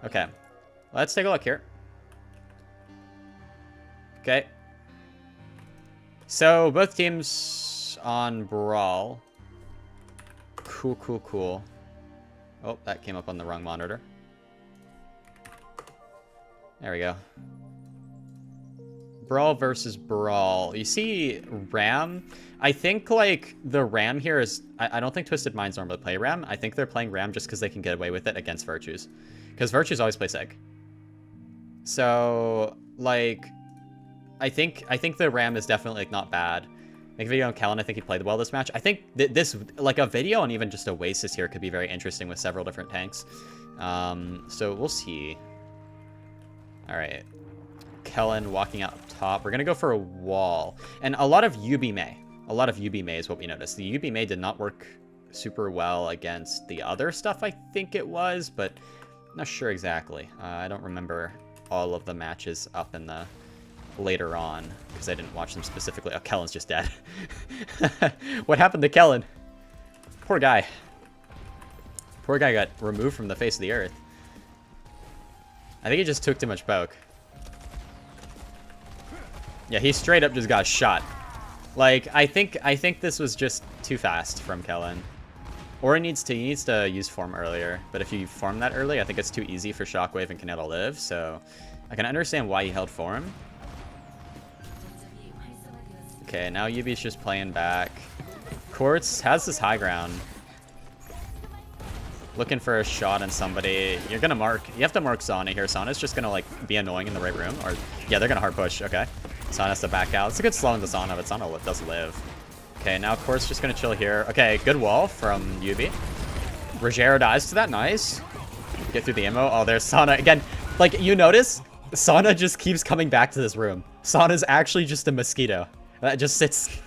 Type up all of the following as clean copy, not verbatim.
Okay. Let's take a look here. Okay. So, both teams on Brawl. Cool, cool, cool. Oh, that came up on the wrong monitor. There we go. Brawl versus Brawl. You see Ram? I think, like, the Ram here is... I don't think Twisted Minds normally play Ram. I think they're playing Ram just because they can get away with it against Virtues. Because Virtues always play Sig. So, like... I think the Ram is definitely, like, not bad. Make a video on Kellen. I think he played well this match. I think this, like, a video and even just Oasis here could be very interesting with several different tanks. So we'll see. All right. Kellen walking out top. We're going to go for a wall. And a lot of UB May. A lot of UB May is what we noticed. The UB May did not work super well against the other stuff, I think it was, but I'm not sure exactly. I don't remember all of the matches up in the... later on, because I didn't watch them specifically. Oh, Kellen's just dead. What happened to Kellen? Poor guy. Poor guy got removed from the face of the earth. I think he just took too much poke. Yeah, he straight up just got shot. Like, I think this was just too fast from Kellen. Or he needs to use form earlier. But if you form that early, I think it's too easy for Shockwave and Canada to live. So I can understand why he held form. Okay, now Yubi's just playing back. Quartz has this high ground. Looking for a shot on somebody. You're gonna mark. You have to mark Sana here. Sana's just gonna, like, be annoying in the right room. Or, yeah, they're gonna hard push. Okay. Sana has to back out. It's a good slow into Sana, but Sana does live. Okay, now Quartz just gonna chill here. Okay, good wall from Yubi. Rogero dies to that. Nice. Get through the ammo. Oh, there's Sana. Again, like, you notice? Sana just keeps coming back to this room. Sana's actually just a mosquito. That just sits,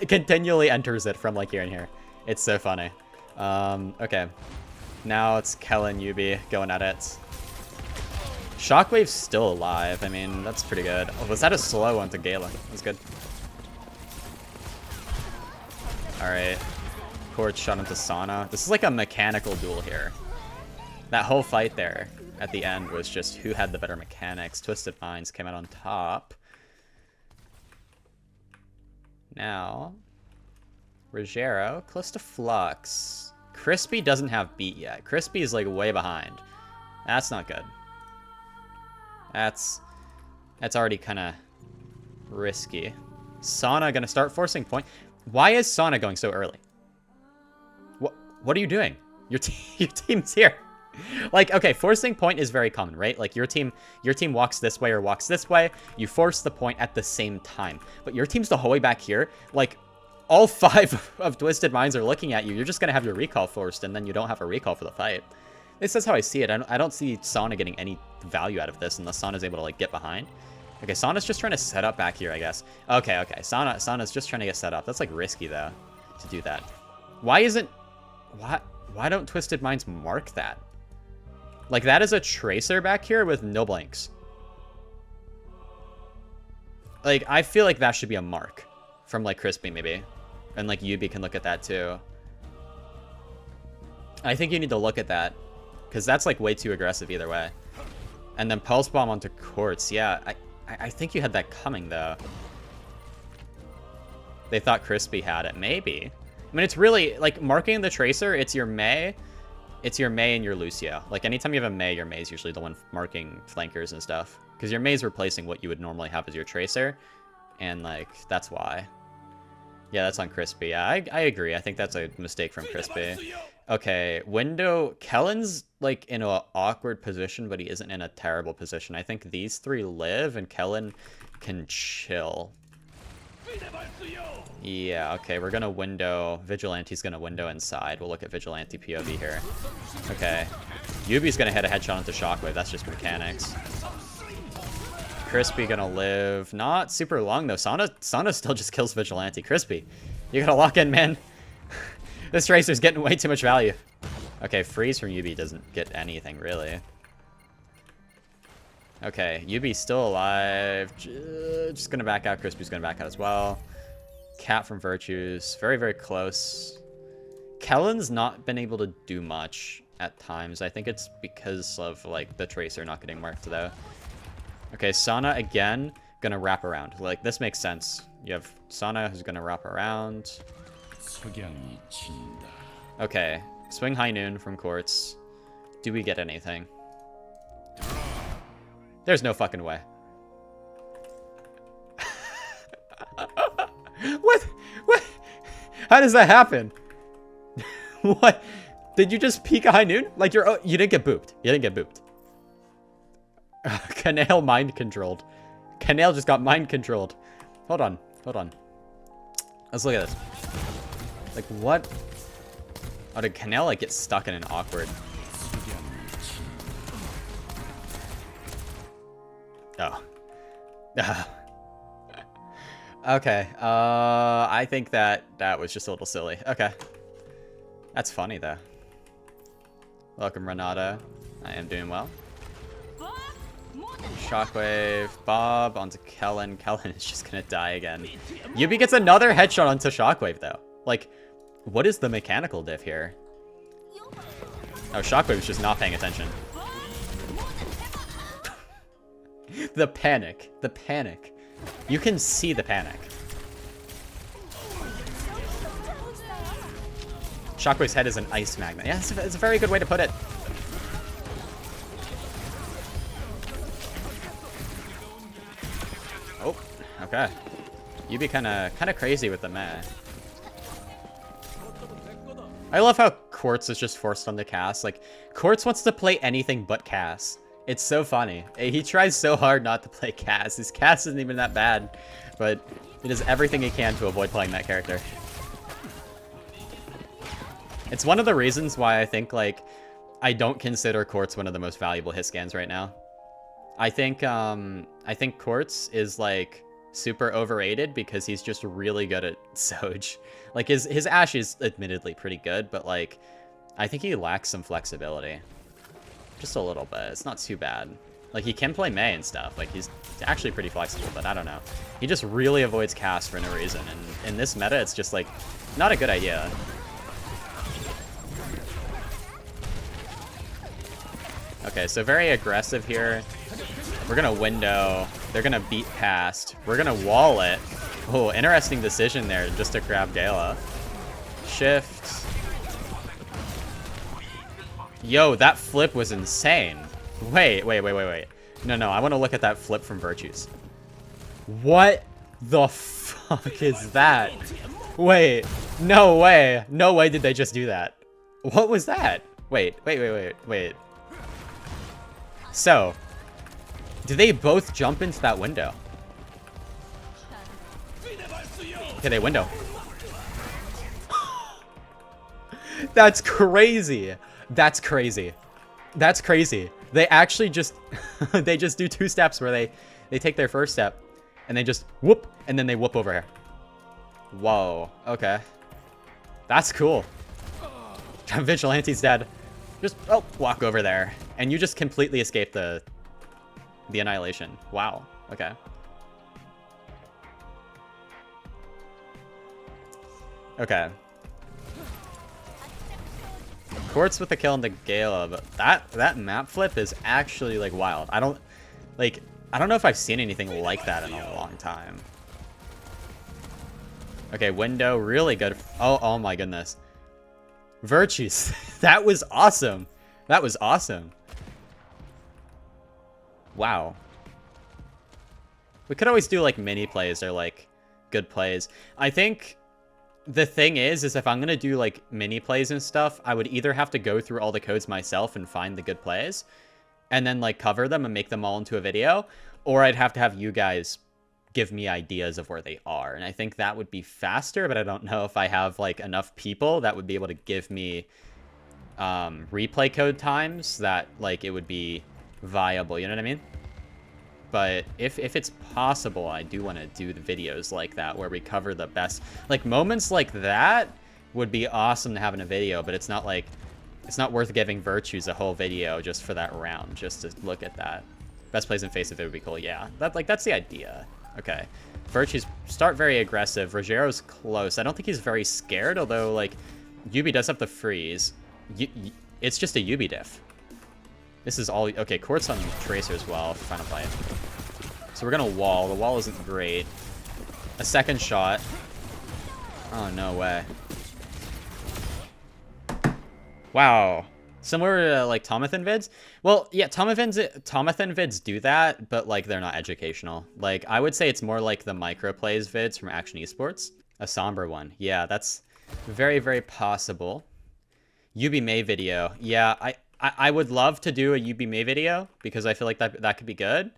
continually enters it from, like, here and here. It's so funny. Okay. Now it's Kellen, Yubi going at it. Shockwave's still alive. I mean, that's pretty good. Oh, was that a slow onto Gala? That's good. Alright. Quartz shot into Sana. This is like a mechanical duel here. That whole fight there at the end was just who had the better mechanics. Twisted Minds came out on top. Now, Rogero, close to Flux. Crispy doesn't have beat yet. Crispy is, like, way behind. That's not good. That's already kind of risky. Sana gonna start forcing point. Why is Sana going so early? What are you doing? Your team's here. Like, okay, forcing point is very common, right? Like, your team walks this way or walks this way. You force the point at the same time. But your team's the whole way back here. Like, all 5 of Twisted Minds are looking at you. You're just going to have your recall forced, and then you don't have a recall for the fight. This is how I see it. I don't see Sana getting any value out of this unless Sana's able to, like, get behind. Okay, Sana's just trying to set up back here, I guess. Okay. Sana's just trying to get set up. That's, like, risky, though, to do that. Why don't Twisted Minds mark that? Like, that is a Tracer back here with no blanks. Like, I feel like that should be a mark from, like, Crispy, maybe. And, like, Yubi can look at that, too. I think you need to look at that. Because that's, like, way too aggressive either way. And then Pulse Bomb onto Quartz. Yeah, I think you had that coming, though. They thought Crispy had it. Maybe. I mean, it's really, like, marking the Tracer, it's your May. It's your May and your Lucio. Like, anytime you have a May, your May is usually the one marking flankers and stuff. Because your May is replacing what you would normally have as your Tracer. And, like, that's why. Yeah, that's on Crispy. Yeah, I agree. I think that's a mistake from Crispy. Okay, window. Kellen's, like, in an awkward position, but he isn't in a terrible position. I think these 3 live, and Kellen can chill. Yeah, okay, we're gonna window. Vigilante's gonna window inside. We'll look at Vigilante POV here. Okay. Yubi's gonna hit a headshot into Shockwave. That's just mechanics. Crispy gonna live. Not super long, though. Sana still just kills Vigilante. Crispy, you gotta lock in, man. This Tracer's getting way too much value. Okay, freeze from Yubi doesn't get anything, really. Okay, Yubi's still alive. Just gonna back out. Crispy's gonna back out as well. Cat from Virtues. Very, very close. Kellen's not been able to do much at times. I think it's because of, like, the Tracer not getting marked, though. Okay, Sana, again, gonna wrap around. Like, this makes sense. You have Sana who's gonna wrap around. Okay, swing High Noon from Quartz. Do we get anything? There's no fucking way. What? What? How does that happen? What? Did you just peek a High Noon? Like, you didn't get booped. You didn't get booped. Canal mind controlled. Canal just got mind controlled. Hold on. Hold on. Let's look at this. Like, what? Oh, did Canal, like, get stuck in an awkward... Oh. Okay. I think that was just a little silly. Okay. That's funny, though. Welcome, Renata. I am doing well. Shockwave, Bob onto Kellen. Kellen is just gonna die again. Yubi gets another headshot onto Shockwave, though. Like, what is the mechanical diff here? Oh, Shockwave's just not paying attention. The panic. The panic. You can see the panic. Shockwave's head is an ice magnet. Yeah, it's a very good way to put it. Oh, okay. You be kind of crazy with the meh. I love how Quartz is just forced on the cast. Like, Quartz wants to play anything but Cass. It's so funny. He tries so hard not to play Cass. His Cass isn't even that bad, but he does everything he can to avoid playing that character. It's one of the reasons why I think, like, I don't consider Quartz one of the most valuable hit scans right now. I think Quartz is, like, super overrated because he's just really good at Soj. Like, his Ashe is admittedly pretty good, but, like, I think he lacks some flexibility. Just a little bit. It's not too bad. Like, he can play Mei and stuff. Like, he's actually pretty flexible, but I don't know. He just really avoids cast for no reason, and in this meta, it's just, like, not a good idea. Okay, so very aggressive here. We're gonna window. They're gonna beat past. We're gonna wall it. Oh, interesting decision there just to grab Gala. Shift. Yo, that flip was insane. Wait. No, I want to look at that flip from Virtues. What the fuck is that? Wait, no way. No way did they just do that. What was that? Wait. So, did they both jump into that window? Okay, they window. That's crazy. That's crazy. That's crazy. They actually just they just do two steps where they take their first step and they just whoop and then they whoop over here. Whoa. Okay. That's cool. Vigilante's dead. Just walk over there and you just completely escape the annihilation. Wow. Okay. Okay. Quartz with the kill on the Gala, but that map flip is actually, like, wild. I don't know if I've seen anything like that in a long time. Okay, window, really good. Oh my goodness. Virtues. That was awesome. That was awesome. Wow. We could always do, like, mini plays or, like, good plays. I think the thing is if I'm going to do, like, mini plays and stuff, I would either have to go through all the codes myself and find the good plays and then, like, cover them and make them all into a video, or I'd have to have you guys give me ideas of where they are. And I think that would be faster, but I don't know if I have, like, enough people that would be able to give me replay code times that, like, it would be viable, you know what I mean? But if it's possible, I do want to do the videos like that where we cover the best, like, moments like that would be awesome to have in a video, but it's not like, it's not worth giving Virtues a whole video just for that round, just to look at that. Best plays in FACEIT would be cool. Yeah, that's the idea. Okay. Virtues start very aggressive. Rogero's close. I don't think he's very scared, although, like, Yubi does have the freeze. It's just a Yubi diff. This is all... Okay, Quartz on Tracer as well for final fight. So we're going to wall. The wall isn't great. A second shot. Oh, no way. Wow. Similar to, like, Tomathan vids? Well, yeah, Tomathan vids do that, but, like, they're not educational. Like, I would say it's more like the microplays vids from Action Esports. A somber one. Yeah, that's very, very possible. Yubi May video. Yeah, I would love to do a Yubi May video because I feel like that could be good.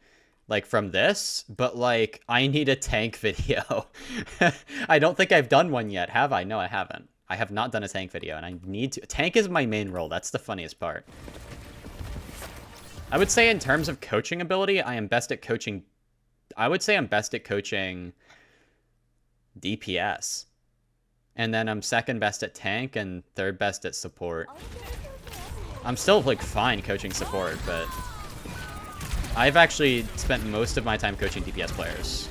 Like, from this, but, like, I need a tank video. I don't think I've done one yet, have I? No, I haven't. I have not done a tank video, and I need to. Tank is my main role. That's the funniest part. I would say in terms of coaching ability, I am best at coaching... I would say I'm best at coaching DPS. And then I'm second best at tank and third best at support. I'm still, like, fine coaching support, but... I've actually spent most of my time coaching DPS players.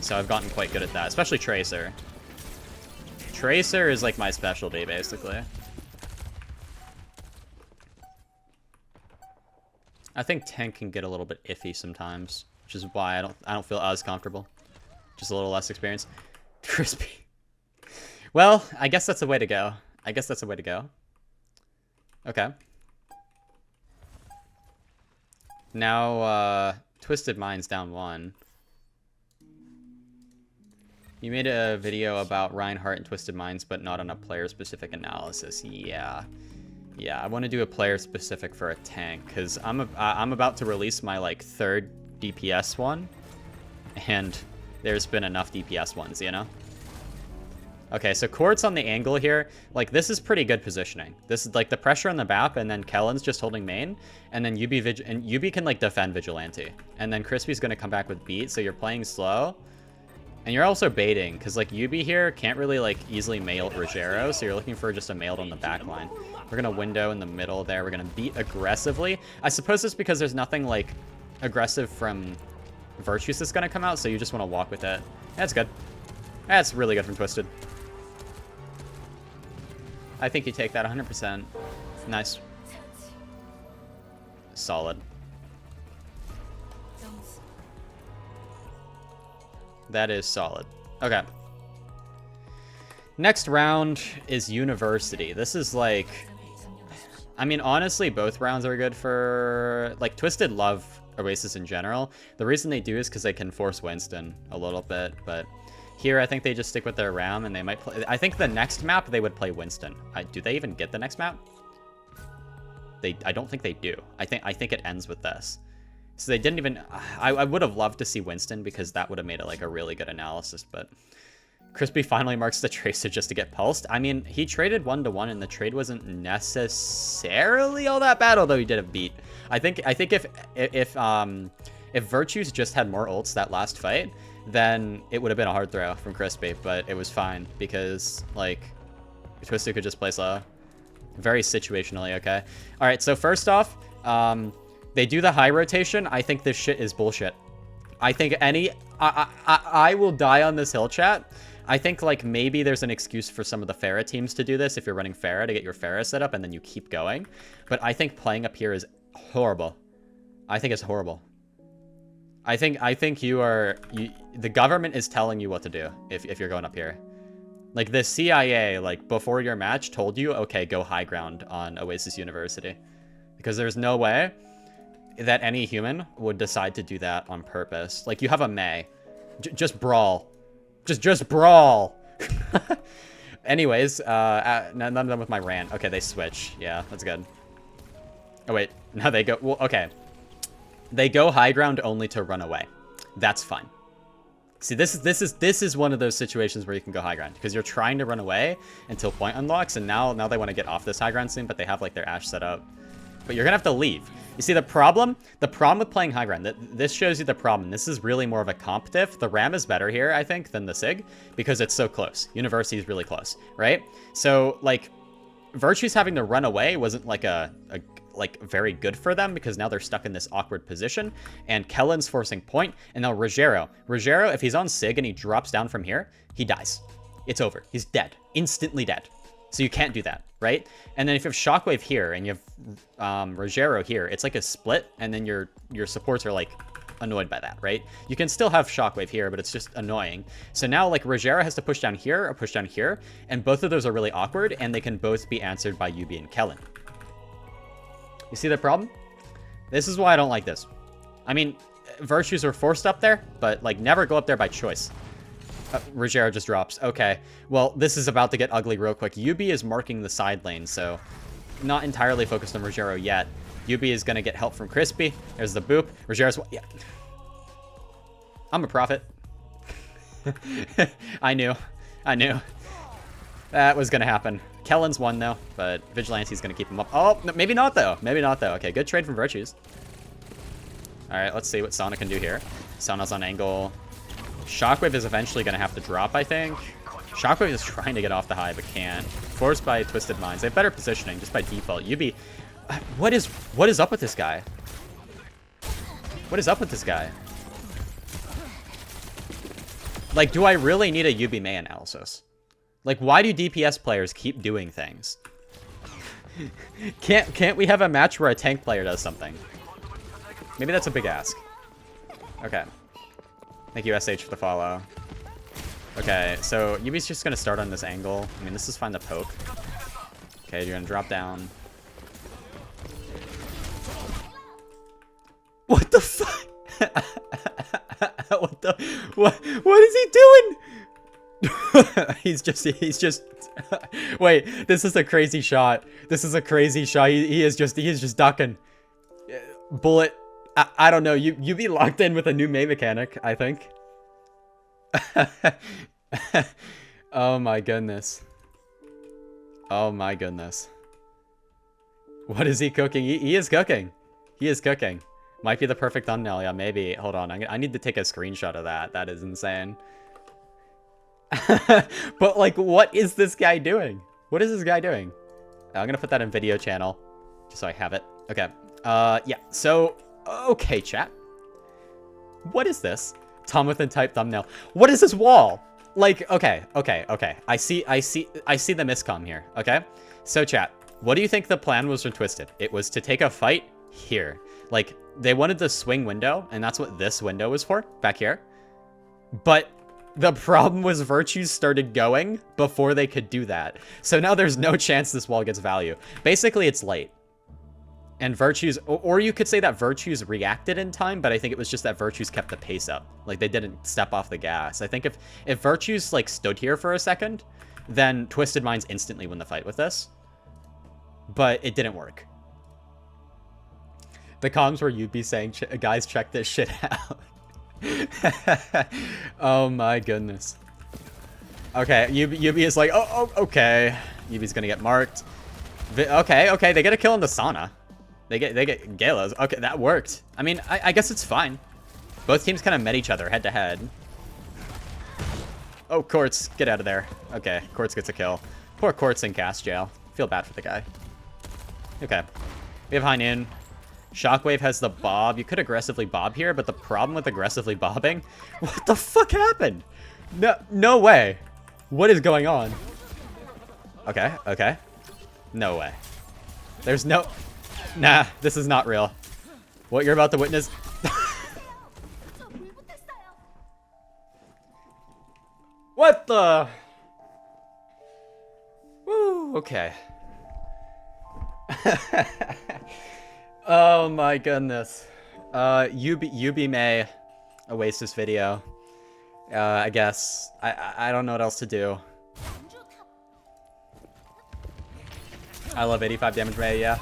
So I've gotten quite good at that, especially Tracer. Tracer is like my specialty, basically. I think tank can get a little bit iffy sometimes, which is why I don't feel as comfortable. Just a little less experience. Crispy. Well, I guess that's the way to go. I guess that's the way to go. Okay. Now, Twisted Mind's down 1. You made a video about Reinhardt and Twisted Minds, but not on a player-specific analysis. Yeah. Yeah, I want to do a player-specific for a tank, because I'm about to release my, like, 3rd DPS one, and there's been enough DPS ones, you know? Okay, so Quartz on the angle here, like, this is pretty good positioning. This is, like, the pressure on the BAP, and then Kellen's just holding main, and then Yubi can, like, defend Vigilante. And then Crispy's gonna come back with beat, so you're playing slow. And you're also baiting, because, like, Yubi here can't really, like, easily mail Rogero, so you're looking for just a mailed on the back line. We're gonna window in the middle there. We're gonna beat aggressively. I suppose it's because there's nothing, like, aggressive from Virtues that's gonna come out, so you just want to walk with it. That's good. That's really good from Twisted. I think you take that 100%. Nice. Solid. That is solid. Okay. Next round is University. This is like... I mean, honestly, both rounds are good for... Like, Twisted love Oasis in general. The reason they do is because they can force Winston a little bit, but... Here, I think they just stick with their Ram, and they might play... I think the next map, they would play Winston. Do they even get the next map? I don't think they do. I think it ends with this. So they didn't even... I would have loved to see Winston, because that would have made it, like, a really good analysis, but... Crispy finally marks the Tracer just to get pulsed. I mean, he traded 1-1, and the trade wasn't necessarily all that bad, although he did a beat. I think if Virtues just had more ults that last fight, then it would have been a hard throw from Crispy, but it was fine because, like, Twisted could just play slow. Very situationally, okay? All right, so first off, they do the high rotation. I think this shit is bullshit. I think I will die on this hill, chat. I think, like, maybe there's an excuse for some of the Pharah teams to do this if you're running Pharah to get your Pharah set up and then you keep going. But I think playing up here is horrible. I think it's horrible. I think the government is telling you what to do if you're going up here. Like, the CIA, like, before your match told you, okay, go high ground on Oasis University. Because there's no way that any human would decide to do that on purpose. Like, you have a May. Just brawl. Just brawl. Anyways, now I'm done with my rant. Okay, they switch. Yeah, that's good. Oh, wait. Now they go... Well, okay. They go high ground only to run away. That's fine. See, this is one of those situations where you can go high ground because you're trying to run away until point unlocks, and now they want to get off this high ground soon, but they have, like, their Ashe set up. But you're gonna have to leave. You see, the problem with playing high ground, this shows you the problem. This is really more of a comp diff. The Ram is better here, I think, than the Sig because it's so close. University is really close, right? So, like, Virtues having to run away wasn't like like very good for them because now they're stuck in this awkward position, and Kellen's forcing point, and now Rogero, if he's on Sig and he drops down from here, he dies. It's over. He's dead. Instantly dead. So you can't do that, right? And then if you have Shockwave here and you have Rogero here, it's like a split, and then your supports are like annoyed by that, right? You can still have Shockwave here, but it's just annoying. So now like Rogero has to push down here or push down here, and both of those are really awkward, and they can both be answered by Yubi and Kellen. You see the problem? This is why I don't like this. I mean, Virtues are forced up there, but like never go up there by choice. Rogero just drops. Okay, well, this is about to get ugly real quick. Yubi is marking the side lane, so not entirely focused on Rogero yet. Yubi is going to get help from Crispy. There's the boop. Rogero's... Yeah. I'm a prophet. I knew. That was going to happen. Kellen's won, though, but Vigilante's going to keep him up. Oh, no, maybe not, though. Okay, good trade from Virtues. All right, let's see what Sana can do here. Sana's on angle. Shockwave is eventually going to have to drop, I think. Shockwave is trying to get off the high, but can't. Forced by Twisted Minds. They have better positioning, just by default. Yubi... What is up with this guy? What is up with this guy? Like, do I really need a Yubi Mei analysis? Like, why do DPS players keep doing things? Can't we have a match where a tank player does something? Maybe that's a big ask. Okay. Thank you, SH, for the follow. Okay, so Yubi's just gonna start on this angle. I mean, this is fine to poke. Okay, you're gonna drop down. What the fuck? What is he doing? he's just wait, this is a crazy shot. He is just ducking. Bullet. I don't know. You be locked in with a new Mei mechanic, I think. Oh my goodness. What is he cooking? He is cooking. Might be the perfect thumbnail. Yeah, maybe. Hold on. I need to take a screenshot of that. That is insane. But, like, what is this guy doing? I'm going to put that in video channel, just so I have it. Okay. Yeah. So, okay, chat. What is this? Tomathan type thumbnail. What is this wall? Like, okay. I see the miscom here. Okay. So, chat. What do you think the plan was for Twisted? It was to take a fight here. Like, they wanted the swing window, and that's what this window was for, back here. But the problem was Virtues started going before they could do that. So now there's no chance this wall gets value. Basically, it's late. And Virtues, or you could say that Virtues reacted in time, but I think it was just that Virtues kept the pace up. Like, they didn't step off the gas. I think if Virtues, like, stood here for a second, then Twisted Minds instantly win the fight with this. But it didn't work. The comms where you'd be saying, guys, check this shit out. Oh my goodness. Okay, Yubi is like, oh, okay. Yubi's gonna get marked. Okay, they get a kill on the Sana. They get Galos. Okay, that worked. I mean, I guess it's fine. Both teams kind of met each other head to head. Oh, Quartz, get out of there. Okay, Quartz gets a kill. Poor Quartz in cast jail. Feel bad for the guy. Okay, we have high noon. Shockwave has the bob. You could aggressively bob here, but the problem with aggressively bobbing... What the fuck happened? No way. What is going on? Okay. No way. There's no... Nah, this is not real. What you're about to witness... What the... Woo, okay. Oh my goodness. Yubi Mei Oasis video. I guess. I don't know what else to do. I love 85 damage Mei, yeah.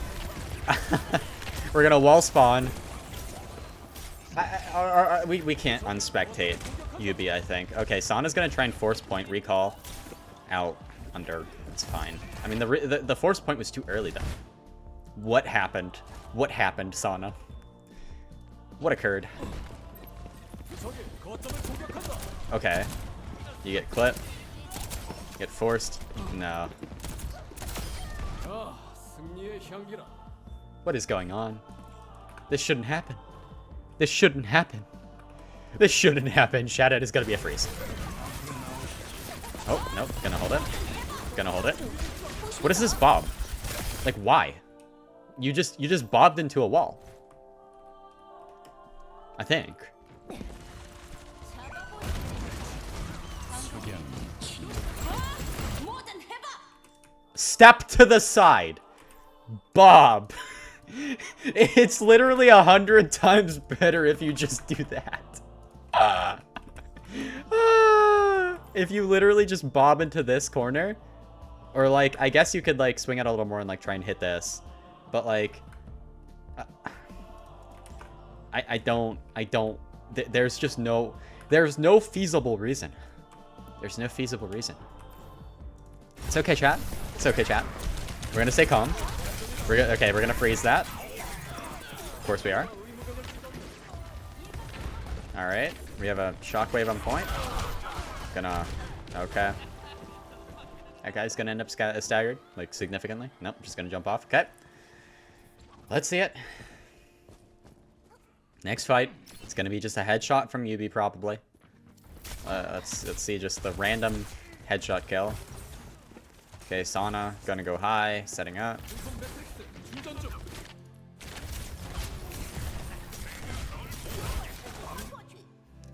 We're gonna wall spawn. We can't unspectate Yubi, I think. Okay, Sana's gonna try and force point recall out under. It's fine. I mean, the force point was too early though. What happened? What happened, Sana? What occurred? Okay. You get clipped. Get forced. No. What is going on? This shouldn't happen. This shouldn't happen. This shouldn't happen. Shadowed is gonna be a freeze. Oh, nope. Gonna hold it. Gonna hold it. What is this bob? Like, why? You just bobbed into a wall. I think. Step to the side. Bob. It's literally 100 times better if you just do that. If you literally just bob into this corner. Or, like, I guess you could, like, swing it a little more and, like, try and hit this. But, like... I don't... There's just no... There's no feasible reason. There's no feasible reason. It's okay, chat. It's okay, chat. We're gonna stay calm. Okay, we're gonna freeze that. Of course we are. Alright. We have a shockwave on point. Gonna... Okay. That guy's gonna end up staggered, like, significantly. Nope, just gonna jump off. Okay. Let's see it. Next fight. It's gonna be just a headshot from Yubi, probably. Let's see just the random headshot kill. Okay, Sana gonna go high, setting up.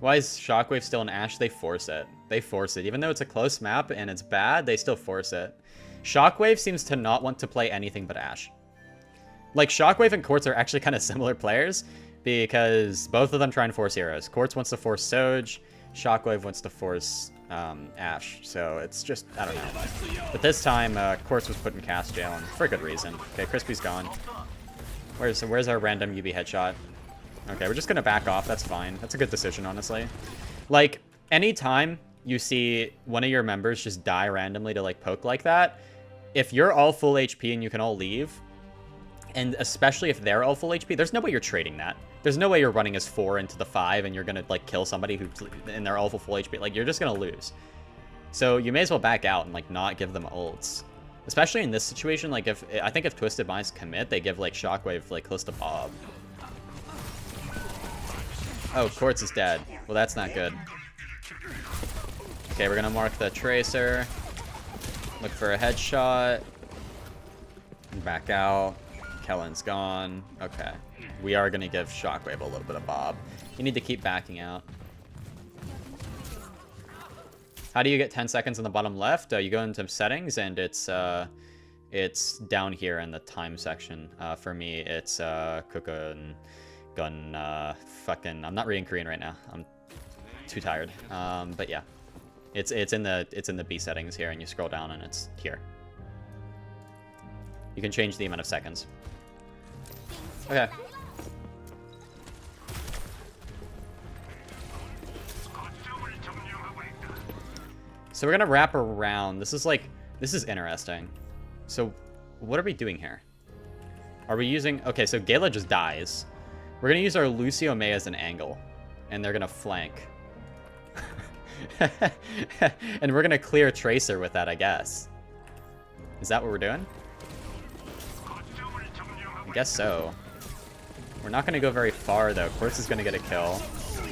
Why is Shockwave still in Ashe? They force it. They force it. Even though it's a close map and it's bad, they still force it. Shockwave seems to not want to play anything but Ashe. Like, Shockwave and Quartz are actually kind of similar players because both of them try and force heroes. Quartz wants to force Soj. Shockwave wants to force Ashe. So it's just, I don't know. But this time, Quartz was put in cast jail and for a good reason. Okay, Crispy's gone. Where's our random UB headshot? Okay, we're just gonna back off. That's fine. That's a good decision, honestly. Like, anytime you see one of your members just die randomly to, like, poke like that, if you're all full HP and you can all leave, and especially if they're all full HP, there's no way you're trading that. There's no way you're running as 4 into the 5 and you're gonna, like, kill somebody and they're all full HP. Like, you're just gonna lose. So you may as well back out and, like, not give them ults. Especially in this situation, like, I think if Twisted Minds commit, they give, like, Shockwave, like, close to Bob. Oh, Quartz is dead. Well, that's not good. Okay, we're gonna mark the Tracer. Look for a headshot. And back out. Kellen's gone. Okay. We are gonna give Shockwave a little bit of Bob. You need to keep backing out. How do you get 10 seconds on the bottom left? You go into settings, and it's down here in the time section. For me, it's Kuka and Gun, fucking, I'm not reading Korean right now. I'm too tired. But yeah, it's in the B settings here, and you scroll down, and it's here. You can change the amount of seconds. Okay. So we're gonna wrap around. This is interesting. So what are we doing here? Are we using, okay, so Gala just dies. We're gonna use our Lucio May as an angle, and they're gonna flank. And we're gonna clear Tracer with that, I guess. Is that what we're doing? I guess so. We're not gonna go very far though. Quartz is gonna get a kill.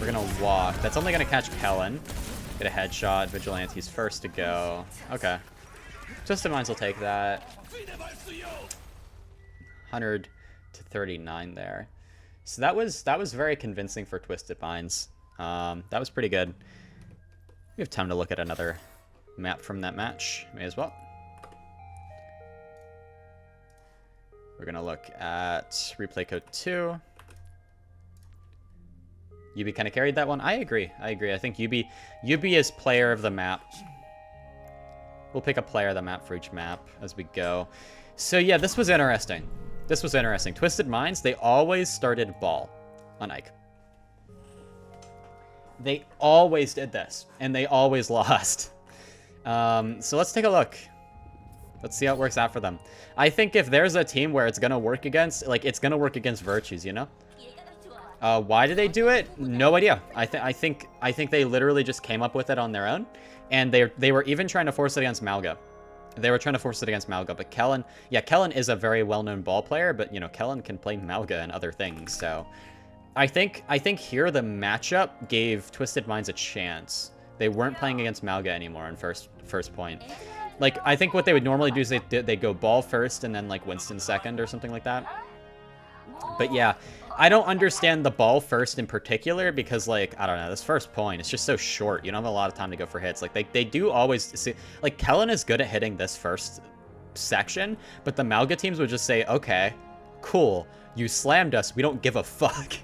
We're gonna walk. That's only gonna catch Kellen. Get a headshot. Vigilante's first to go. Okay. Twisted Minds will take that. 100 to 39 there. So that was very convincing for Twisted Minds. That was pretty good. We have time to look at another map from that match. May as well. We're gonna look at replay code 2. Yubi kind of carried that one. I agree. I think Yubi is player of the map. We'll pick a player of the map for each map as we go. So yeah, this was interesting. This was interesting. Twisted Minds, they always started ball on Ike. They always did this, and they always lost. So let's take a look. Let's see how it works out for them. I think if there's a team where it's gonna work against, like, it's gonna work against Virtues, you know? Why did they do it? No idea. I think they literally just came up with it on their own, and they were even trying to force it against Malga. They were trying to force it against Malga, but Kellen is a very well-known ball player, but, you know, Kellen can play Malga and other things, so I think here the matchup gave Twisted Minds a chance. They weren't playing against Malga anymore in first point. Like, I think what they would normally do is they go ball first and then, like, Winston second or something like that. But yeah, I don't understand the ball first in particular because, like, I don't know, this first point, it's just so short. You don't have a lot of time to go for hits. Like, they do always see, like, Kellen is good at hitting this first section, but the Malga teams would just say, okay, cool, you slammed us, we don't give a fuck.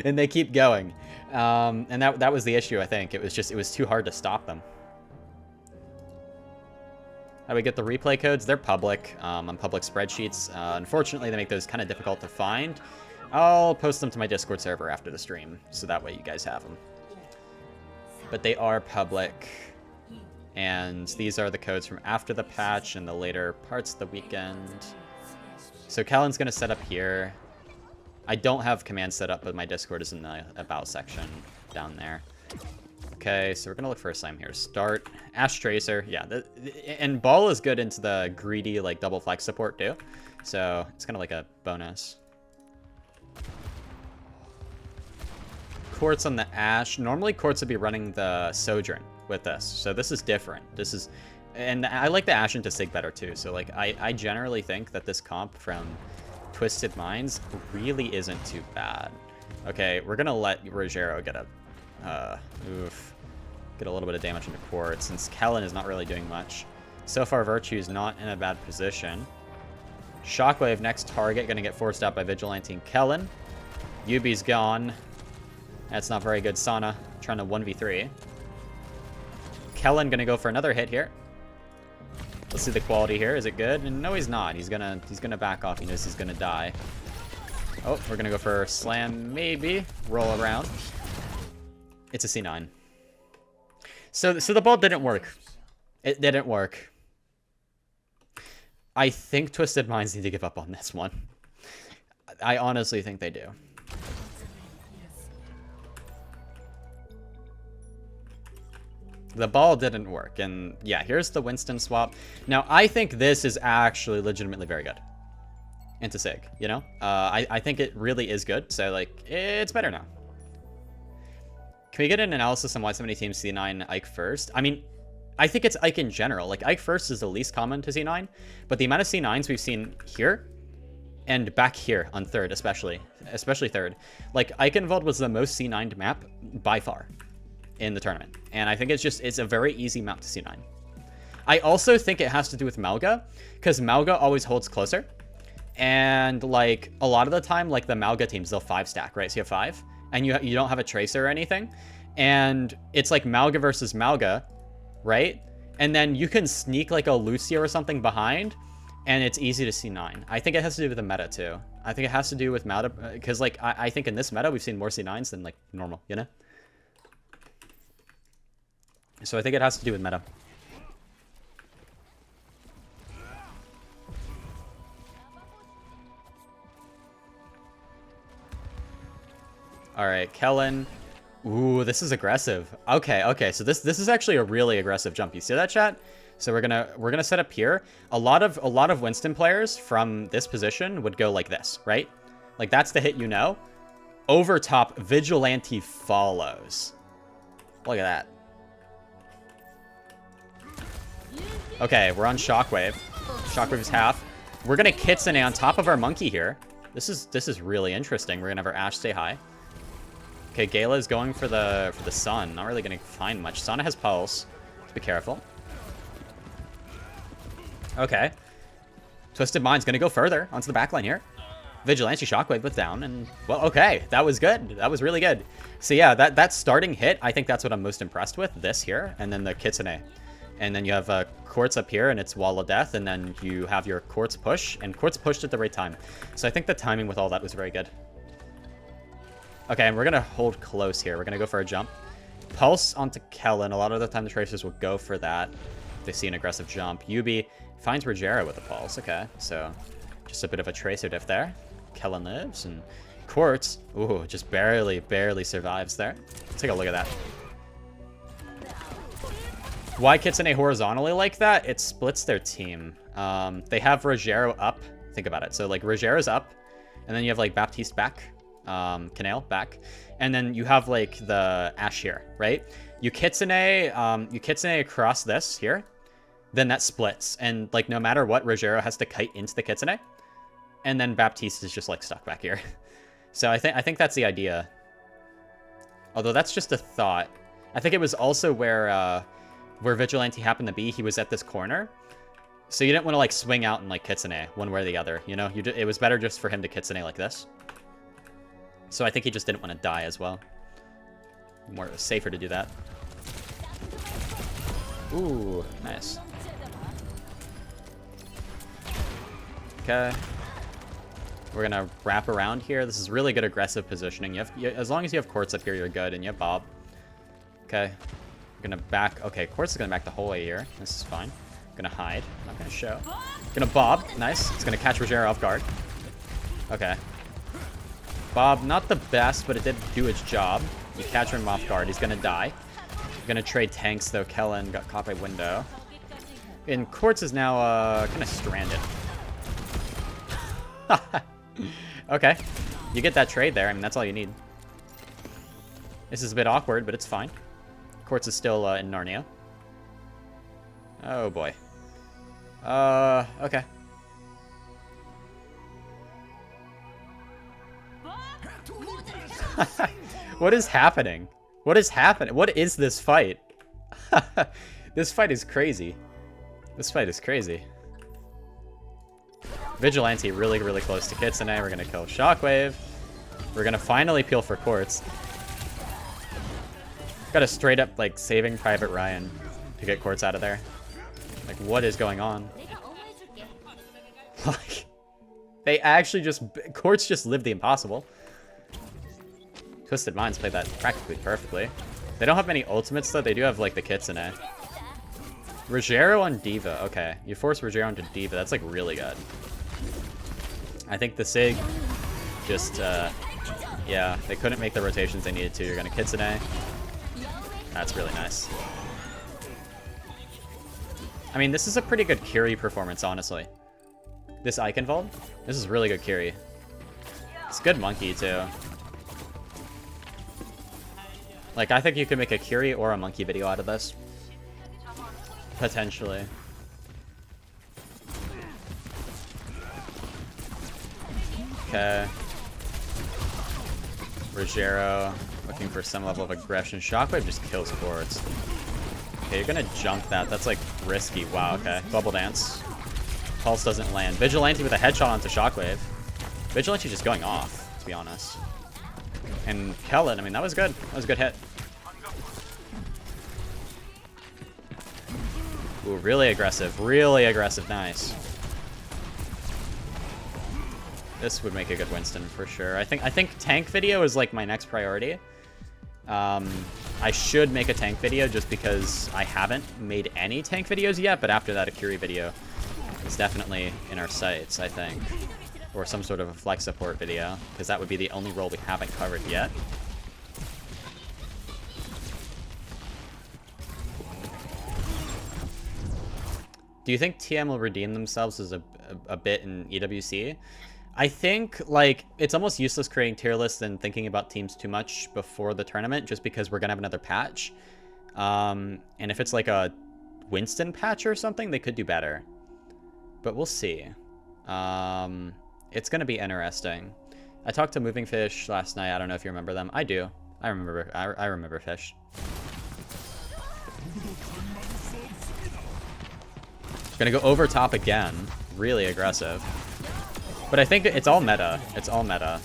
And they keep going. And that was the issue, I think. It was too hard to stop them. How do we get the replay codes? They're public, on public spreadsheets. Unfortunately, they make those kind of difficult to find. I'll post them to my Discord server after the stream, so that way you guys have them. But they are public, and these are the codes from after the patch and the later parts of the weekend. So Callan's going to set up here. I don't have command set up, but my Discord is in the About section down there. Okay, so we're going to look for a slam here. Start. Ash Tracer. Yeah, and Ball is good into the greedy, like, double flex support, too. So it's kind of like a bonus. Quartz on the Ash. Normally, Quartz would be running the Sojourn with this. So this is different. This is... And I like the Ash into Sig better, too. So, like, I generally think that this comp from Twisted Minds really isn't too bad. Okay, we're going to let Rogero get a... get a little bit of damage into Quartz, since Kellen is not really doing much. So far, Virtue's not in a bad position. Shockwave, next target, gonna get forced out by Vigilante and Kellen. Yubi's gone. That's not very good. Sana trying to 1v3. Kellen gonna go for another hit here. Let's see the quality here. Is it good? And no, he's not. He's gonna back off. He knows he's gonna die. Oh, we're gonna go for slam, maybe. Roll around. It's a C9. So the ball didn't work. It didn't work. I think Twisted Minds need to give up on this one. I honestly think they do. The ball didn't work. And yeah, here's the Winston swap. Now, I think this is actually legitimately very good. Into Sig, you know? I think it really is good. So, like, it's better now. Can we get an analysis on why so many teams C9 Ike first? I mean, I think it's Ike in general. Like, Ike first is the least common to C9, but the amount of C9s we've seen here and back here on third, especially third. Like, Eichenwald was the most C9'd map by far in the tournament. And I think it's a very easy map to C9. I also think it has to do with Malga, because Malga always holds closer. And, like, a lot of the time, like, the Malga teams, they'll 5-stack, right? So you have 5. And you don't have a tracer or anything, and it's like Malga versus Malga, right? And then you can sneak like a Lucio or something behind, and it's easy to C9. I think it has to do with the meta too. I think it has to do with meta, because like I think in this meta we've seen more C9s than like normal, you know? So I think it has to do with meta. All right, Kellen. Ooh, this is aggressive. Okay. So this is actually a really aggressive jump. You see that, chat? So we're gonna set up here. A lot of Winston players from this position would go like this, right? Like that's the hit, you know. Over top, Vigilante follows. Look at that. Okay, we're on Shockwave. Shockwave is half. We're gonna Kitsune on top of our monkey here. This is really interesting. We're gonna have our Ash stay high. Okay, Gala is going for the Sun. Not really going to find much. Sana has Pulse. Let's be careful. Okay. Twisted Mind's going to go further onto the backline here. Vigilante Shockwave with down. And, well, okay. That was good. That was really good. So, yeah, that starting hit, I think that's what I'm most impressed with. This here. And then the Kitsune. And then you have Quartz up here, and it's Wall of Death. And then you have your Quartz push. And Quartz pushed at the right time. So I think the timing with all that was very good. Okay, and we're going to hold close here. We're going to go for a jump. Pulse onto Kellen. A lot of the time the Tracers will go for that if they see an aggressive jump. Yubi finds Rogero with a Pulse. Okay, so just a bit of a Tracer diff there. Kellen lives, and Quartz, ooh, just barely survives there. Let's take a look at that. Why Kitsune horizontally like that? It splits their team. They have Rogero up. Think about it. So, like, Rogero's up, and then you have, like, Baptiste back. Canale back, and then you have like the Ash here, right? You Kitsune across this here, then that splits. And, like, no matter what, Rogero has to kite into the Kitsune. And then Baptiste is just, like, stuck back here. So I think that's the idea. Although that's just a thought. I think it was also where Vigilante happened to be. He was at this corner. So you didn't want to, like, swing out and, like, Kitsune one way or the other. You know? It was better just for him to Kitsune like this. So I think he just didn't want to die as well. More safer to do that. Ooh, nice. Okay. We're gonna wrap around here. This is really good aggressive positioning. As long as you have Quartz up here, you're good, and you have Bob. Okay. We're gonna back. Okay, Quartz is gonna back the whole way here. This is fine. Gonna hide. Not gonna show. Gonna Bob. Nice. It's gonna catch Rogero off guard. Okay. Bob, not the best, but it did do its job. You catch him off guard. He's gonna die. Gonna trade tanks though. Kellen got caught by window. And Quartz is now kind of stranded. Okay. You get that trade there. I mean, that's all you need. This is a bit awkward, but it's fine. Quartz is still in Narnia. Oh boy. Okay. What is happening? What is happening? What is this fight? This fight is crazy. This fight is crazy. Vigilante really, really close to Kitsune. We're going to kill Shockwave. We're going to finally peel for Quartz. Got a straight up, like, Saving Private Ryan to get Quartz out of there. Like, what is going on? Like, they actually just... Quartz just lived the impossible. Twisted Minds played that practically perfectly. They don't have many ultimates, though. They do have, like, the Kitsune. Rogero on Diva. Okay, you force Rogero into Diva. That's, like, really good. I think the Sig just, yeah, they couldn't make the rotations they needed to. You're going to Kitsune. That's really nice. I mean, this is a pretty good Kiri performance, honestly. This Eichenwald, this is really good Kiri. It's good Monkey, too. Like, I think you could make a Kiri or a Monkey video out of this. Potentially. Okay. Rogero looking for some level of aggression. Shockwave just kills Quartz. Okay, you're gonna jump that. That's like risky. Wow, okay. Bubble Dance. Pulse doesn't land. Vigilante with a headshot onto Shockwave. Vigilante just going off, to be honest. And Kellen, I mean, that was good. That was a good hit. Ooh, really aggressive. Really aggressive. Nice. This would make a good Winston for sure. I think tank video is like my next priority. I should make a tank video just because I haven't made any tank videos yet, but after that a Curie video is definitely in our sights, I think. Or some sort of a flex support video, because that would be the only role we haven't covered yet. Do you think TM will redeem themselves as a bit in EWC? I think, like, it's almost useless creating tier lists and thinking about teams too much before the tournament, just because we're going to have another patch. And if it's like a Winston patch or something, they could do better. But we'll see. It's going to be interesting. I talked to Moving Fish last night. I don't know if you remember them. I do. I remember Fish. Gonna go over top again. Really aggressive. But I think it's all meta. It's all meta.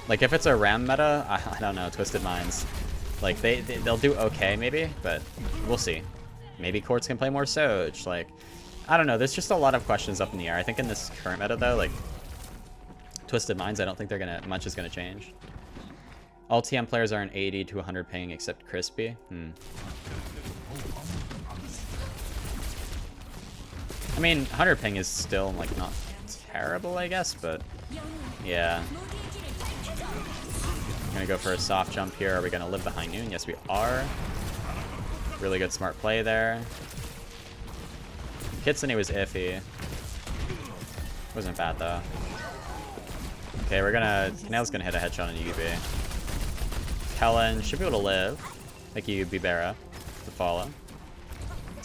Like, if it's a Ram meta, I don't know, Twisted Minds. Like, they'll do okay, maybe, but we'll see. Maybe Quartz can play more Soj. Like, I don't know. There's just a lot of questions up in the air. I think in this current meta, though, like, Twisted Minds, I don't think much is gonna change. All TM players are an 80 to 100 ping except Crispy. I mean, 100 ping is still, like, not terrible, I guess, but yeah. Gonna go for a soft jump here. Are we gonna live the high noon? Yes, we are. Really good smart play there. Kitsune was iffy. Wasn't bad, though. Okay, we're gonna... Canel's gonna hit a headshot on UB. Kellen should be able to live. Like UB Barra to follow.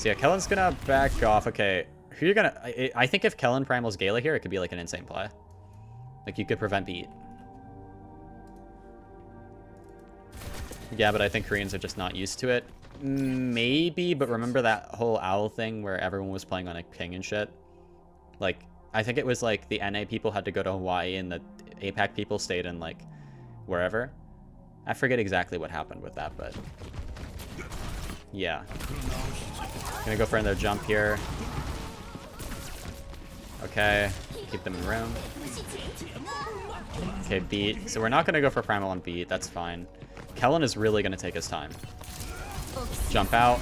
So yeah, Kellen's gonna back off. Okay, who you gonna... I think if Kellen primals Gala here, it could be like an insane play. Like, you could prevent beat. Yeah, but I think Koreans are just not used to it. Maybe, but remember that whole owl thing where everyone was playing on a ping and shit? Like, I think it was like the NA people had to go to Hawaii and the APAC people stayed in like wherever. I forget exactly what happened with that, but yeah. Gonna go for another jump here. Okay, keep them in room. Okay, beat. So we're not gonna go for primal on beat, that's fine. Kellen is really gonna take his time. Jump out.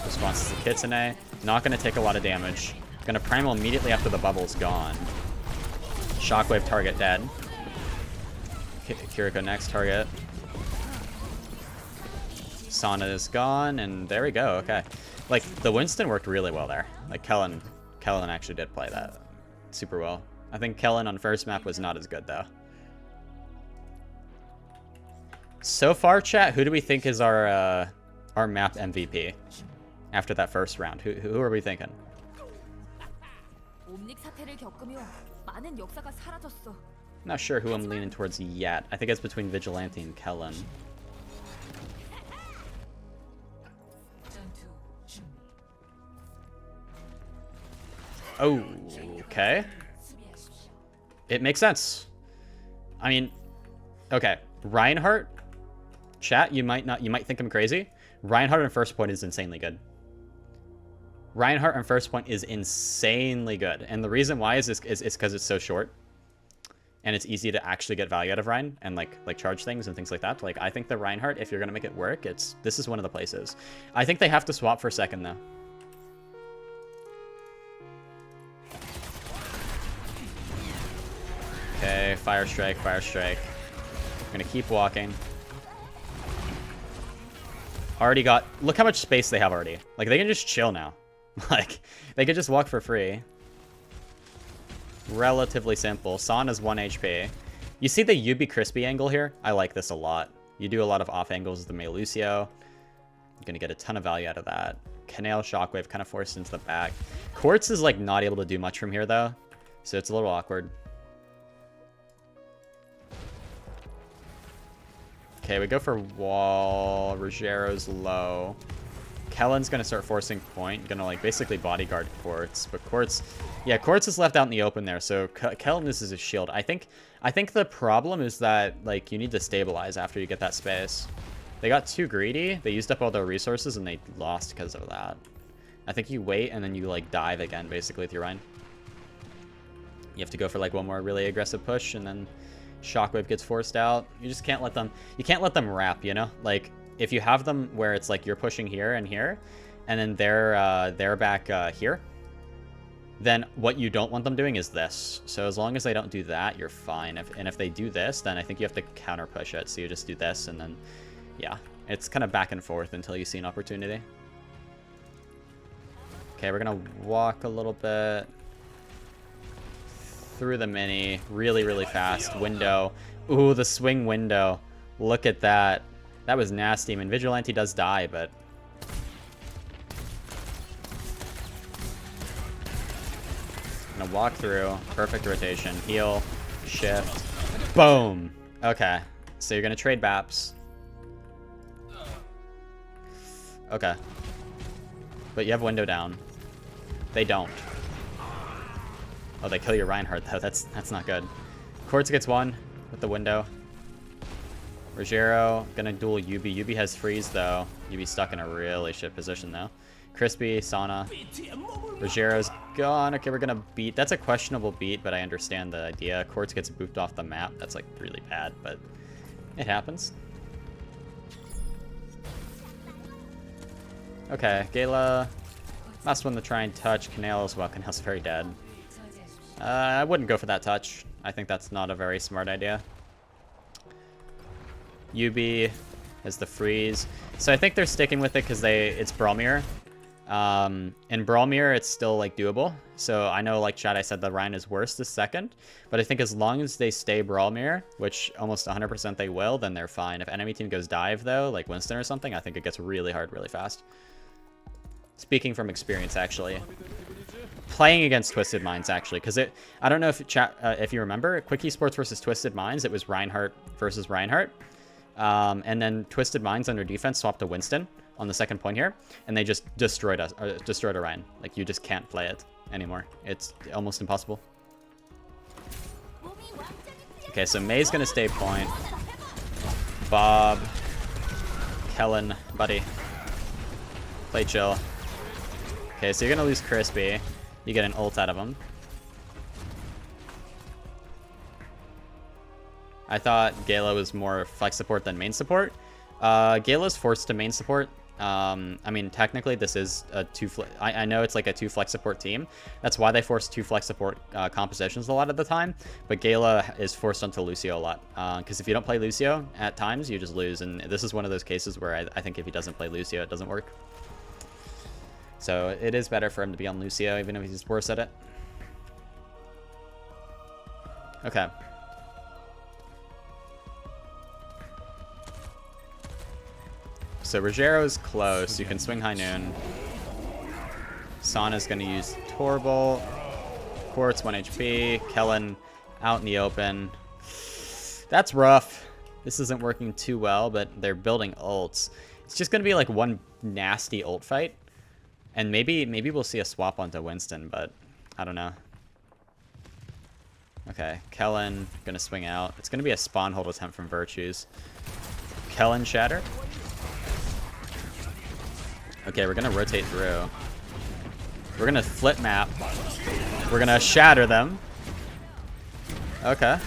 Response to the Kitsune. Not gonna take a lot of damage. Gonna primal immediately after the bubble's gone. Shockwave target dead. Kiriko next target. Sana is gone, and there we go. Okay, like the Winston worked really well there. Like Kellen actually did play that super well. I think Kellen on first map was not as good though. So far, chat, who do we think is our map MVP after that first round? Who are we thinking? Not sure who I'm leaning towards yet. I think it's between Vigilante and Kellen. Oh, okay. It makes sense. I mean, okay. Reinhardt, chat, you might think I'm crazy. Reinhardt on first point is insanely good. Reinhardt on first point is insanely good. And the reason why is because it's so short. And it's easy to actually get value out of Rein and like charge things and things like that. Like, I think the Reinhardt, if you're gonna make it work, this is one of the places. I think they have to swap for a second though. Okay, fire strike, fire strike. I'm gonna keep walking. Already got... Look how much space they have already. Like, they can just chill now. Like, they could just walk for free. Relatively simple. Sana's 1 HP. You see the Yubi Crispy angle here? I like this a lot. You do a lot of off angles with the Mei Lucio. You're gonna get a ton of value out of that. Canale Shockwave kind of forced into the back. Quartz is, like, not able to do much from here, though. So it's a little awkward. Okay, we go for wall. Rogero's low. Kellen's gonna start forcing point. Gonna like basically bodyguard Quartz, but Quartz, yeah, Quartz is left out in the open there. So Kellen uses his shield. I think the problem is that like you need to stabilize after you get that space. They got too greedy. They used up all their resources and they lost because of that. I think you wait and then you like dive again basically with your Rein. You have to go for like one more really aggressive push and then Shockwave gets forced out. You just can't let them, you can't let them wrap, you know? Like, if you have them where it's like you're pushing here, and then they're back here, then what you don't want them doing is this. So as long as they don't do that, you're fine. If they do this, then I think you have to counter push it. So you just do this, and then, yeah. It's kind of back and forth until you see an opportunity. Okay, we're going to walk a little bit through the mini really, really fast. Window. Ooh, the swing window. Look at that. That was nasty. I mean, Vigilante does die, but... Gonna walk through. Perfect rotation. Heal. Shift. Boom. Okay. So you're gonna trade Baps. Okay. But you have window down. They don't. Oh, they kill your Reinhardt, though. That's not good. Quartz gets one with the window. Rogero gonna duel Yubi. Yubi has freeze, though. Yubi's stuck in a really shit position, though. Crispy, Sana. Rogero's gone. Okay, we're gonna beat. That's a questionable beat, but I understand the idea. Quartz gets booped off the map. That's, like, really bad, but it happens. Okay, Gala. Last one to try and touch. Canale as well. Canale's very dead. I wouldn't go for that touch. I think that's not a very smart idea. Yubi has the freeze. So I think they're sticking with it because it's Brawl Mirror. In Brawl Mirror, it's still like doable. So I know, like Chad, I said the Rein is worse this second. But I think as long as they stay Brawl Mirror, which almost 100% they will, then they're fine. If enemy team goes dive, though, like Winston or something, I think it gets really hard really fast. Speaking from experience, actually. Playing against Twisted Minds, actually, because I don't know if you remember, Quick Esports versus Twisted Minds, it was Reinhardt versus Reinhardt. And then Twisted Minds under defense swapped to Winston on the second point here, and they just destroyed us, destroyed Orion. Like, you just can't play it anymore. It's almost impossible. Okay, so May's gonna stay point. Bob, Kellen, buddy, play chill. Okay, so you're gonna lose Crispy. You get an ult out of him. I thought Gala was more flex support than main support. Gala's forced to main support. I mean, technically, this is a I know it's like a 2 flex support team. That's why they force 2 flex support compositions a lot of the time. But Gala is forced onto Lucio a lot. Because if you don't play Lucio, at times, you just lose. And this is one of those cases where I think if he doesn't play Lucio, it doesn't work. So it is better for him to be on Lucio, even if he's worse at it. Okay. So Rogero's close. You can swing High Noon. Sana's going to use Torble. Quartz, 1 HP. Kellen out in the open. That's rough. This isn't working too well, but they're building ults. It's just going to be like one nasty ult fight. And maybe we'll see a swap onto Winston, but I don't know. Okay, Kellen going to swing out. It's going to be a spawn hold attempt from Virtues. Kellen shatter. Okay, we're going to rotate through. We're going to flip map. We're going to shatter them. Okay.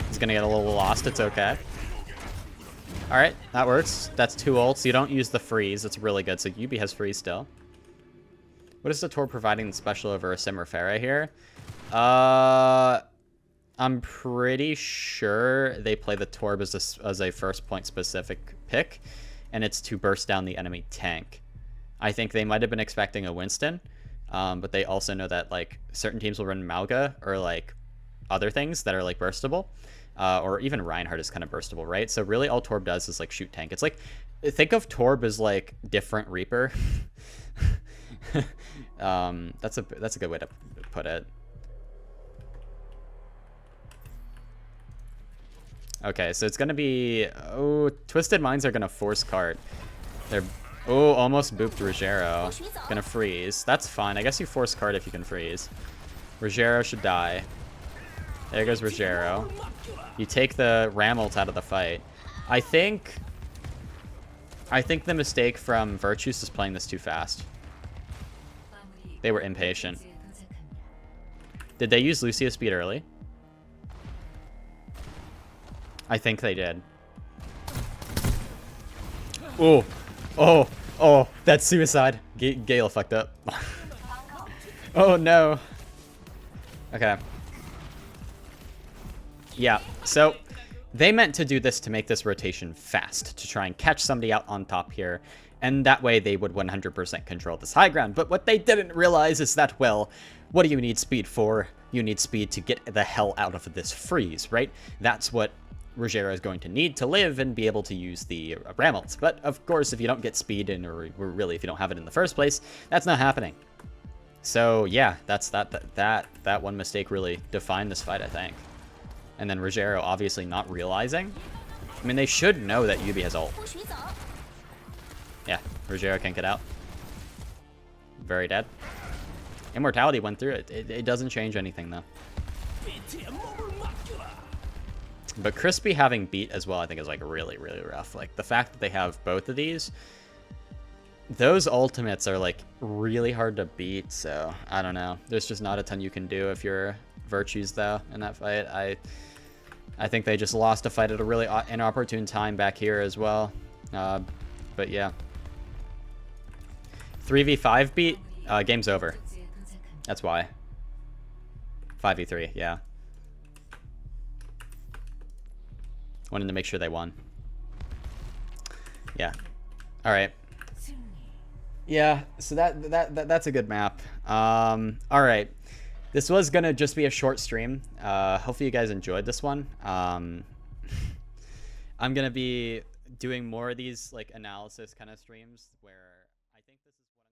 He's going to get a little lost. It's okay. All right, that works. That's 2 ults. You don't use the freeze. It's really good. So Yubi has freeze still. What is the Tor providing special over a Simmerfera here? I'm pretty sure they play the Torb as a first point specific pick, and it's to burst down the enemy tank. I think they might have been expecting a Winston, but they also know that like certain teams will run Malga or like other things that are like burstable. Or even Reinhardt is kind of burstable, right? So really all Torb does is like shoot tank. It's like, think of Torb as like different Reaper. That's a good way to put it. Okay, so it's gonna be, oh, Twisted Minds are gonna force cart. They're, oh, almost booped Rogero. Gonna freeze. That's fine. I guess you force cart if you can freeze. Rogero should die. There goes Rogero. You take the Ram ult out of the fight. I think the mistake from Virtues is playing this too fast. They were impatient. Did they use Lucio speed early? I think they did. Oh, oh, oh, that's suicide. Gale fucked up. Oh no. Okay. Yeah, so they meant to do this to make this rotation fast, to try and catch somebody out on top here, and that way they would 100% control this high ground. But what they didn't realize is that, well, what do you need speed for? You need speed to get the hell out of this freeze, right? That's what Rogero is going to need to live and be able to use the Ram ults. But of course, if you don't get speed, and or really if you don't have it in the first place, that's not happening. So yeah, that's that one mistake really defined this fight, I think. And then Rogero obviously not realizing. I mean, they should know that Yubi has ult. Yeah, Rogero can't get out. Very dead. Immortality went through it. It doesn't change anything, though. But Crispy having beat as well, I think, is like really, really rough. Like, the fact that they have both of these, those ultimates are like really hard to beat. So, I don't know. There's just not a ton you can do if you're Virtues, though, in that fight. I think they just lost a fight at a really inopportune time back here as well. But yeah. 3v5 beat, game's over. That's why. 5v3, yeah. Wanted to make sure they won. Yeah. All right. Yeah, so that's a good map. All right. This was gonna just be a short stream. Hopefully you guys enjoyed this one. I'm gonna be doing more of these like analysis kind of streams where